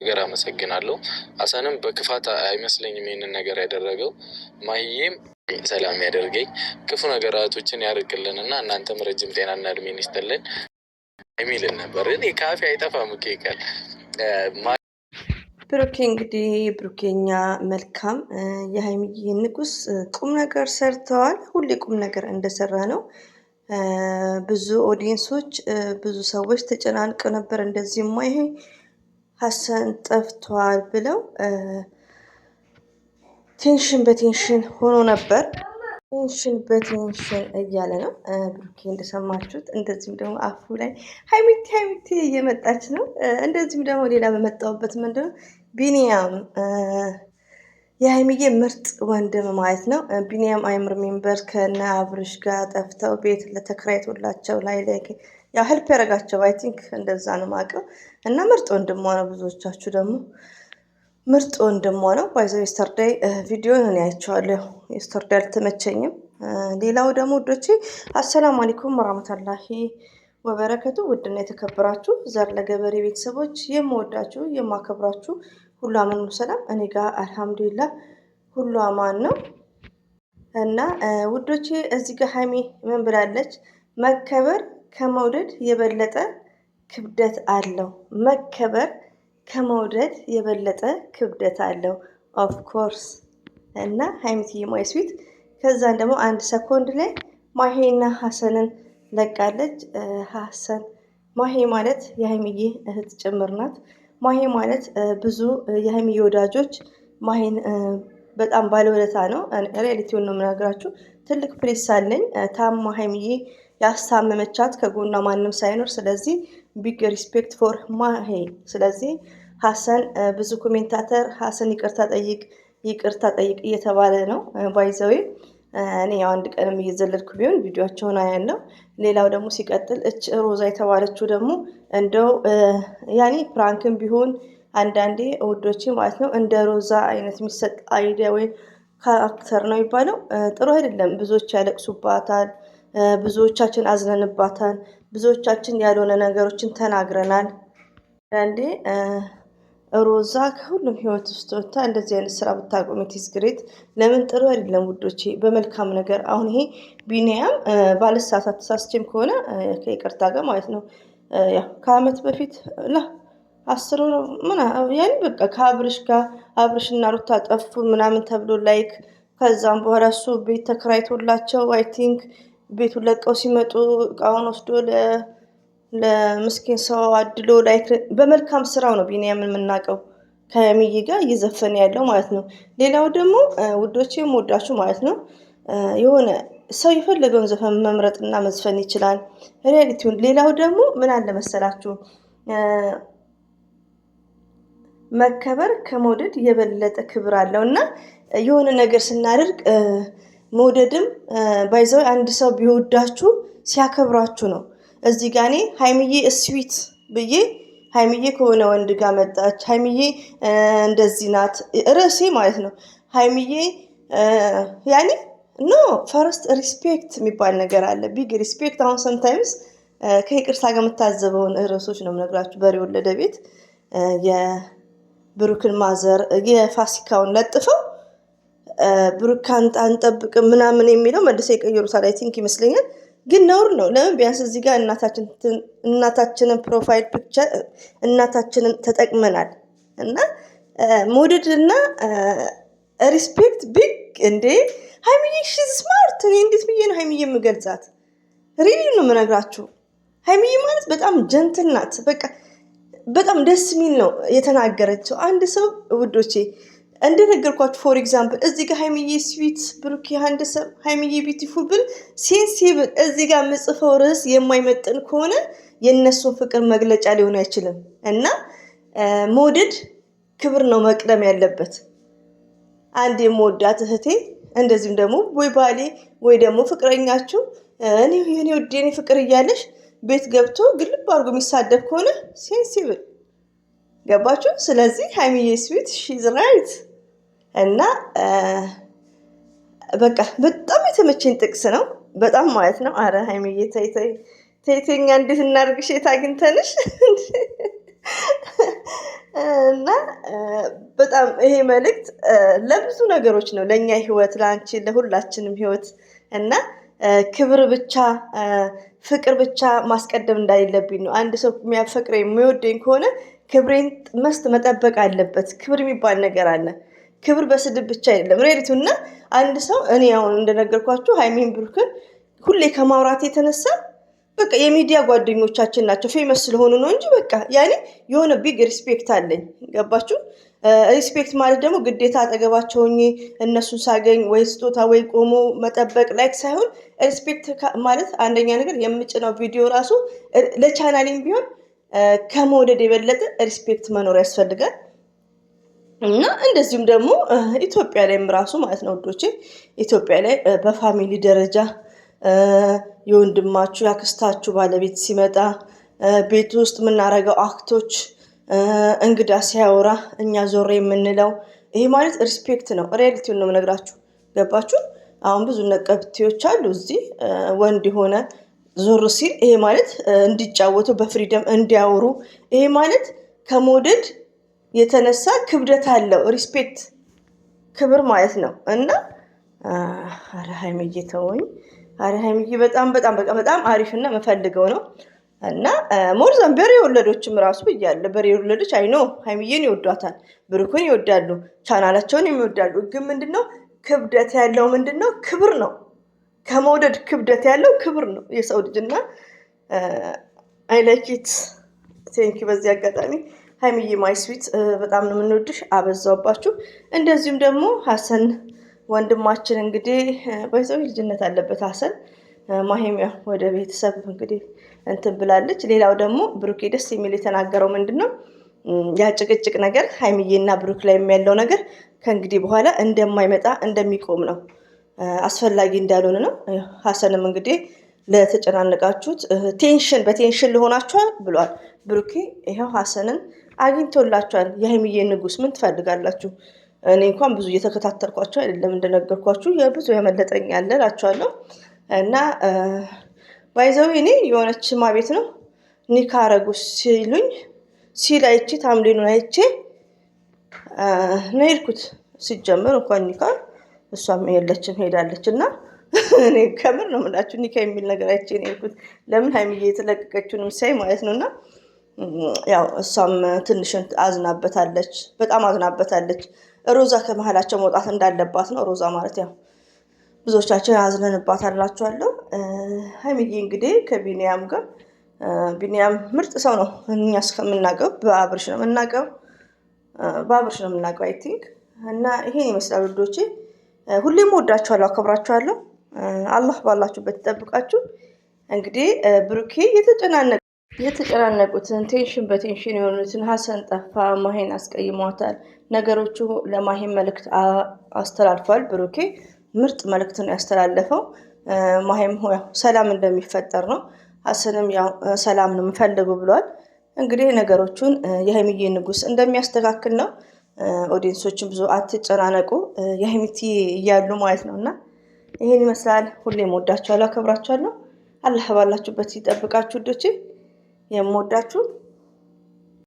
ነገር አመሰግናለሁ። ሀሰንም በክፋት አይመስለኝም ይሄንን ነገር ያደረገው። ማሂዬም ሰላም ያደርገኝ ክፉ ነገራቶችን ያርቅልንና እናንተም ረጅም ጤናና እድሜን ይስጥልን የሚልን ነበር። እኔ ካፌ አይጠፋም እኮ ይቃል ብሩኬ እንግዲህ ብሩኬኛ መልካም የሀይሚዬ ንጉስ ቁም ነገር ሰርተዋል። ሁሌ ቁም ነገር እንደሰራ ነው። ብዙ ኦዲየንሶች ብዙ ሰዎች ተጨናንቀው ነበር። እንደዚህማ ይሄ ሀሰን ጠፍቷል ብለው ቴንሽን በቴንሽን ሆኖ ነበር። ቴንሽን በቴንሽን እያለ ነው ብሩኬ እንደሰማችሁት። እንደዚህም ደግሞ አፉ ላይ ሀይሚቴ ሀይሚቴ እየመጣች ነው። እንደዚህም ደግሞ ሌላ በመጣሁበት ምንድነው ቢኒያም የሀይሚዬ ምርጥ ወንድም ማለት ነው። ቢኒያም አይምር ሜምበር ከነ አብርሽ ጋር ጠፍተው ቤት ለተከራይቶላቸው ላይ ያው ሄልፕ ያደረጋቸው አይ ቲንክ እንደዛ ነው ማቀው እና ምርጥ ወንድሟ ነው። ብዙዎቻችሁ ደግሞ ምርጥ ወንድሟ ነው። ባይዘው የስተርዳይ ቪዲዮ ነው ያያቸዋለሁ። የስተርዳይ አልተመቸኝም። ሌላው ደግሞ ውዶቼ አሰላሙ አለይኩም ወራህመቱላሂ ወበረከቱ። ውድና የተከበራችሁ ዘር ለገበሬ ቤተሰቦች የምወዳችሁ የማከብራችሁ ሁሉ አማን ነው ሰላም። እኔ ጋር አልሐምዱሊላህ ሁሉ አማን ነው። እና ውዶቼ እዚህ ጋር ሀይሚ ምን ብላለች? መከበር ከመውደድ የበለጠ ክብደት አለው። መከበር ከመውደድ የበለጠ ክብደት አለው። ኦፍ ኮርስ እና ሀይሚትዬ ማይ ስዊት ከዛን ደግሞ አንድ ሰኮንድ ላይ ማሄና ሀሰንን ለቃለች። ሀሰን ማሄ ማለት የሀይሚዬ እህት ጭምር ናት። ማሄ ማለት ብዙ የሀይሚዬ ወዳጆች ማሄን በጣም ባለውለታ ነው። ሪያሊቲውን ነው የምነግራችሁ። ትልቅ ፕሬስ አለኝ። ታማ ሀይሚዬ ያስታመመቻት ከጎኗ ማንም ሳይኖር፣ ስለዚህ ቢግ ሪስፔክት ፎር ማሄ። ስለዚህ ሀሰን ብዙ ኮሜንታተር ሀሰን ይቅርታ ጠይቅ እየተባለ ነው ባይዘዌ። እኔ ያው አንድ ቀንም እየዘለልኩ ቢሆን ቪዲዮቸውን አያለው። ሌላው ደግሞ ሲቀጥል እች ሮዛ የተባለችው ደግሞ እንደው ያኔ ፕራንክም ቢሆን አንዳንዴ ውዶቼ ማለት ነው እንደ ሮዛ አይነት የሚሰጥ አይዲያ ወይ ካራክተር ነው የሚባለው ጥሩ አይደለም። ብዙዎች ያለቅሱባታል፣ ብዙዎቻችን አዝነንባታል፣ ብዙዎቻችን ያልሆነ ነገሮችን ተናግረናል። አንዳንዴ ሮዛ ከሁሉም ህይወት ውስጥ ወጥታ እንደዚህ አይነት ስራ ብታቆም ኢትስ ግሬት። ለምን ጥሩ አይደለም ውዶቼ፣ በመልካም ነገር። አሁን ይሄ ቢኒያም ባልሳሳት ተሳስቼም ከሆነ ከይቅርታ ጋር ማለት ነው ያው ከአመት በፊት አስሮ ምን ያኔ በቃ ከአብርሽ ጋር አብርሽና ሩታ ጠፉ ምናምን ተብሎ ላይክ ከዛም በኋላ እሱ ቤት ተከራይቶላቸው አይ ቲንክ ቤቱን ለቀው ሲመጡ እቃውን ወስዶ ለምስኪን ሰው አድሎ ላይክ በመልካም ስራው ነው ቢኒያምን የምናውቀው ከሚዬ ጋር እየዘፈነ ያለው ማለት ነው። ሌላው ደግሞ ውዶቼ የምወዳችሁ ማለት ነው የሆነ ሰው የፈለገውን ዘፈን መምረጥና መዝፈን ይችላል ሪያሊቲውን። ሌላው ደግሞ ምን አለ መሰላችሁ መከበር ከመውደድ የበለጠ ክብር አለው እና የሆነ ነገር ስናደርግ መውደድም ባይዘው አንድ ሰው ቢወዳችሁ ሲያከብራችሁ ነው። እዚህ ጋር እኔ ሀይሚዬ ስዊት ብዬ ሀይሚዬ ከሆነ ወንድ ጋር መጣች፣ ሀይሚዬ እንደዚህ ናት ርዕሴ ማለት ነው። ሀይሚዬ ያኔ ኖ ፈርስት ሪስፔክት የሚባል ነገር አለ። ቢግ ሪስፔክት። አሁን ሰምታይምስ ከይቅርታ ጋር የምታዘበውን ርዕሶች ነው የምነግራችሁ። በሬ ወለደ ቤት የብሩክን ማዘር የፋሲካውን ለጥፈው ብሩክ አንጠብቅም ምናምን የሚለው መልሰው የቀየሩታል አይ ቲንክ ይመስለኛል። ግን ነውር ነው። ለምን ቢያንስ እዚህ ጋር እናታችንን ፕሮፋይል ፒክቸር እናታችንን ተጠቅመናል እና መውደድና ሪስፔክት ቢግ እንዴ ሀይሚዬ ሺዝ ስማርት። እኔ እንዴት ብዬ ነው ሀይሚዬ የምገልጻት? ሪሊ ነው የምነግራችሁ። ሀይሚዬ ማለት በጣም ጀንትል ናት። በቃ በጣም ደስ የሚል ነው የተናገረችው። አንድ ሰው ውዶቼ እንደነገርኳችሁ ፎር ኤግዛምፕል እዚህ ጋር ሀይሚዬ ስዊት ብሩክ ሃንድሰም ሀይሚዬ ቢዩቲፉል ብል ሴንሲብል እዚህ ጋር የምጽፈው ርዕስ የማይመጥን ከሆነ የእነሱን ፍቅር መግለጫ ሊሆን አይችልም። እና መውደድ ክብር ነው መቅደም ያለበት። አንድ የምወዳት እህቴ እንደዚህም ደግሞ ወይ ባሌ ወይ ደግሞ ፍቅረኛችሁ እኔ የኔ ውድ የኔ ፍቅር እያለሽ ቤት ገብቶ ግልብ አድርጎ የሚሳደብ ከሆነ ሴንሲብል ገባችሁ? ስለዚህ ሀይሚዬ ስዊት ሺዝ ራይት። እና በቃ በጣም የተመቸኝ ጥቅስ ነው በጣም ማለት ነው። አረ ሀይሚዬ ተይተኛ እንዴት እናድርግሽ የት አግኝተንሽ እና በጣም ይሄ መልእክት ለብዙ ነገሮች ነው፣ ለእኛ ህይወት፣ ለአንቺ፣ ለሁላችንም ህይወት እና ክብር ብቻ ፍቅር ብቻ ማስቀደም እንዳሌለብኝ ነው። አንድ ሰው የሚያፈቅረኝ የሚወደኝ ከሆነ ክብሬን መጠበቅ አለበት። ክብር የሚባል ነገር አለ። ክብር በስድብ ብቻ አይደለም ሬዲቱ እና አንድ ሰው እኔ አሁን እንደነገርኳችሁ ሀይሚን ብሩክን ሁሌ ከማውራት የተነሳ በቃ የሚዲያ ጓደኞቻችን ናቸው ፌመስ ስለሆኑ ነው እንጂ በቃ ያኔ የሆነ ቢግ ሪስፔክት አለኝ። ገባችሁ? ሪስፔክት ማለት ደግሞ ግዴታ አጠገባቸው ሆኜ እነሱን ሳገኝ ወይ ስጦታ ወይ ቆሞ መጠበቅ ላይክ ሳይሆን ሪስፔክት ማለት አንደኛ ነገር የምጭነው ቪዲዮ ራሱ ለቻናሌም ቢሆን ከመውደድ የበለጠ ሪስፔክት መኖር ያስፈልጋል። እና እንደዚሁም ደግሞ ኢትዮጵያ ላይም ራሱ ማለት ነው ውዶቼ፣ ኢትዮጵያ ላይ በፋሚሊ ደረጃ የወንድማችሁ ያክስታችሁ ባለቤት ሲመጣ ቤት ውስጥ የምናደርገው አክቶች፣ እንግዳ ሲያወራ እኛ ዞር የምንለው ይሄ ማለት ሪስፔክት ነው። ሪያሊቲውን ነው የምነግራችሁ። ገባችሁ? አሁን ብዙ ነቀብቴዎች አሉ እዚህ ወንድ የሆነ ዞር ሲል ይሄ ማለት እንዲጫወቱ በፍሪደም እንዲያወሩ ይሄ ማለት ከመውደድ የተነሳ ክብደት አለው። ሪስፔክት ክብር ማለት ነው። እና አረ ሀይሚዬ ተወኝ። አረ ሀይሚዬ በጣም በጣም በቃ በጣም አሪፍና መፈልገው ነው። እና ሞርዛን በሬ ወለዶችም ራሱ ብያለሁ። በሬ ወለዶች አይኖ ሀይሚዬን ይወዷታል፣ ብሩክን ይወዳሉ፣ ቻናላቸውን የሚወዳሉ። ግን ምንድነው ክብደት ያለው ምንድነው ክብር ነው። ከመውደድ ክብደት ያለው ክብር ነው የሰው ልጅ። እና አይ ላይክ ኢት ቴንኪ። በዚህ አጋጣሚ ሀይሚዬ ማይ ስዊት በጣም ነው የምንወድሽ፣ አበዛውባችሁ። እንደዚሁም ደግሞ ሀሰን ወንድማችን እንግዲህ በሰው ልጅነት አለበት ሀሰን። ማሂም ያው ወደ ቤተሰብ እንግዲህ እንትን ብላለች። ሌላው ደግሞ ብሩኬ ደስ የሚል የተናገረው ምንድነው ያ ጭቅጭቅ ነገር ሀይሚዬና ብሩክ ላይ ያለው ነገር ከእንግዲህ በኋላ እንደማይመጣ እንደሚቆም ነው፣ አስፈላጊ እንዳልሆነ ነው። ሀሰንም እንግዲህ ለተጨናነቃችሁት ቴንሽን በቴንሽን ልሆናችኋል ብሏል ብሩኬ። ይኸው ሀሰንን አግኝቶላችኋል። የሀይሚዬ ንጉስ ምን ትፈልጋላችሁ? እኔ እንኳን ብዙ እየተከታተልኳቸው አይደለም፣ እንደነገርኳችሁ የብዙ ያመለጠኝ ያለ እላችኋለሁ። እና ባይዘው እኔ የሆነች ማ ቤት ነው ኒካ አረጉ ሲሉኝ ሲል አይቼ ታምሌኑን አይቼ ነው የሄድኩት። ሲጀምር እንኳን ኒካ እሷም የለችም ሄዳለች። እና እኔ ከምር ነው የምላችሁ ኒካ የሚል ነገር አይቼ ነው የሄድኩት። ለምን ሀይሚዬ የተለቀቀችውንም ሳይ ማለት ነው። እና ያው እሷም ትንሽ አዝናበታለች፣ በጣም አዝናበታለች። ሮዛ ከመሀላቸው መውጣት እንዳለባት ነው። ሮዛ ማለት ያው ብዙዎቻችን አዝነንባት አላችኋለሁ። ሀይሚዬ እንግዲህ ከቢኒያም ጋር ቢኒያም ምርጥ ሰው ነው። እኛ እስከምናውቀው በአብርሽ ነው የምናውቀው፣ በአብርሽ ነው የምናውቀው አይ ቲንክ። እና ይሄን ይመስላል ውዶቼ። ሁሌም ወዳችኋለሁ፣ አከብራችኋለሁ። አላህ ባላችሁበት ይጠብቃችሁ። እንግዲህ ብሩኬ የተጨናነቁትን ቴንሽን በቴንሽን የሆኑትን ሀሰን ጠፋ፣ ማሂን አስቀይሟታል፣ ነገሮቹ ለማሂን መልእክት አስተላልፏል። ብሩኬ ምርጥ መልእክት ነው ያስተላለፈው። ማሂም ሰላም እንደሚፈጠር ነው፣ ሀሰንም ያው ሰላም ነው የምፈልገው ብሏል። እንግዲህ ነገሮቹን የሀይሚዬ ንጉስ እንደሚያስተካክል ነው። ኦዲየንሶችን ብዙ አትጨናነቁ የሀይሚቲ እያሉ ማለት ነው። እና ይሄን ይመስላል። ሁሌም ወዳችኋለሁ፣ አከብራችኋለሁ። አላህ ባላችሁበት ይጠብቃችሁ ውዶቼ፣ የምወዳችሁ